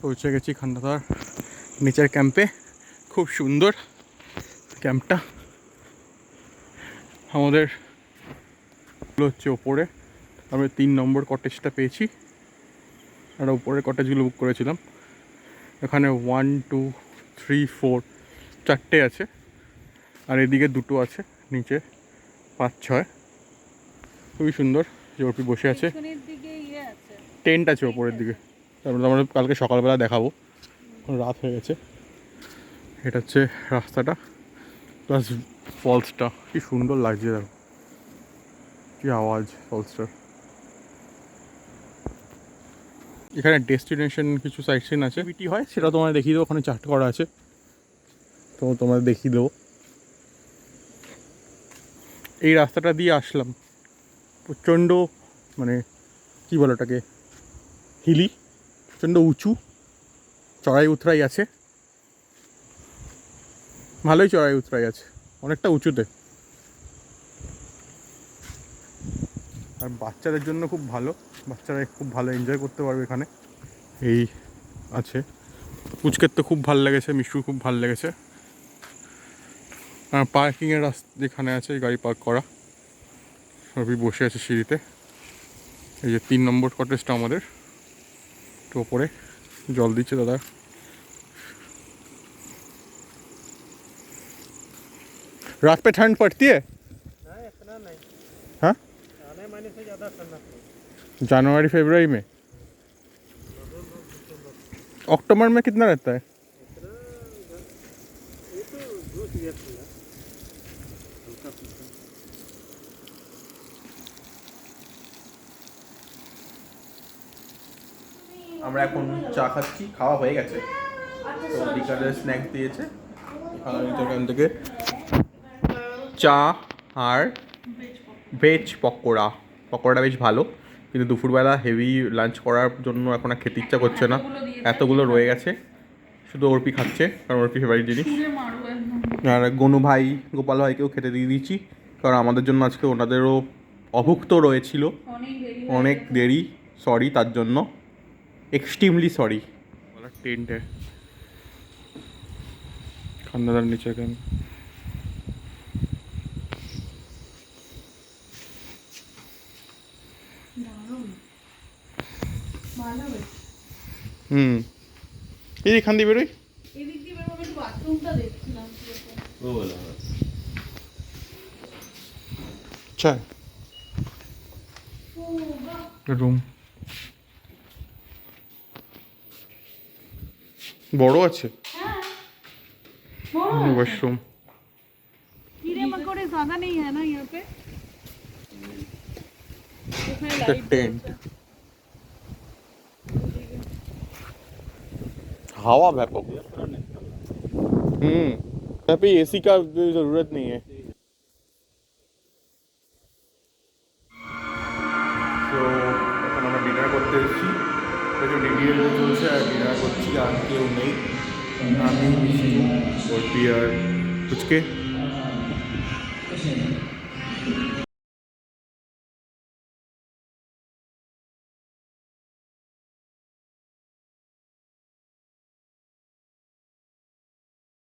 পৌঁছে গেছি খান্নাদার নেচার ক্যাম্পে। খুব সুন্দর ক্যাম্পটা। আমাদের হচ্ছে ওপরে, আমরা 3 নম্বর কটেজটা পেয়েছি। আর উপরের কটেজগুলো বুক করেছিলাম। এখানে 1 2 3 4 4টে আছে, আর এদিকে 2টো আছে, নিচে 5 6। খুবই সুন্দর। যে ওপি বসে আছে, টেন্ট আছে ওপরের দিকে। তারপরে আমরা কালকে সকালবেলা দেখাবো, রাত হয়ে গেছে। এটা হচ্ছে রাস্তাটা প্লাস ফলসটা। কি সুন্দর লাগছে, দেখো কি আওয়াজ ফলসটার। এখানে ডেস্টিনেশন কিছু সাইট সিন আছে, বিটি হয় সেটা তোমায় দেখিয়ে দেবো। ওখানে চার্ট করা আছে, তো তোমাদের দেখিয়ে দেবো। এই রাস্তাটা দিয়ে আসলাম, প্রচণ্ড মানে কী বলো ওটাকে, হিলি, প্রচণ্ড উঁচু, চড়াই উতরাই আছে। ভালোই চড়াই উতরাই আছে, অনেকটা উঁচুতে। আর বাচ্চাদের জন্য খুব ভালো, বাচ্চারা খুব ভালো এনজয় করতে পারবে এখানে। এই আছে, পুচকের তো খুব ভালো লেগেছে, মিশুর খুব ভালো লেগেছে। আর পার্কিংয়ের রাস্তা যেখানে আছে গাড়ি পার্ক করা, সবই বসে আছে সিঁড়িতে। এই যে 3 নম্বর কটেজটা আমাদের, তো ওপরে জল দিচ্ছে দাদা। रात पे ठंड पड़ती है? इतना नहीं। हाँ, आने महीने से ज़्यादा ठंडा। जनवरी फरवरी में। अक्टूबर में कितना रहता है? ये तो 2 हल्का फुल्का। আমরা এখন চা খাচ্ছি, খাওয়া হয়ে গেছে। তো বিকালের স্ন্যাক্স দিয়েছে এখান থেকে, চা আর ভেজ পকোড়া। পকোড়াটা বেশ ভালো, কিন্তু দুপুরবেলা হেভি লাঞ্চ করার জন্য এখন আর খেতে ইচ্ছা করছে না, এতগুলো রয়ে গেছে। শুধু অর্পি খাচ্ছে, কারণ অর্পি ফেভারিট জিনিস। আর গনু ভাই, গোপাল ভাইকেও খেতে দিয়ে দিয়েছি, কারণ আমাদের জন্য আজকে ওনাদেরও অভুক্ত রয়েছিল, অনেক দেরি। সরি তার জন্য, এক্সট্রিমলি সরি। টেন্ট है খান্নাদার নিচে কেন। এই এখান দিয়ে বেরোই। আচ্ছা, রুম বড় আছে, वॉशरूम। कीड़े मकोड़े ज्यादा नहीं है ना यहाँ पे। टेंट, हवा व्यापक। यहाँ पे एसी का जरूरत नहीं है। তো এখন আমরা ডিনার করতে এসেছি, প্রচুর ডিনার চলছে আর ডিনার করছি। আর কেউ নেই, আমি মিশু, অর্পি আর পুচকে।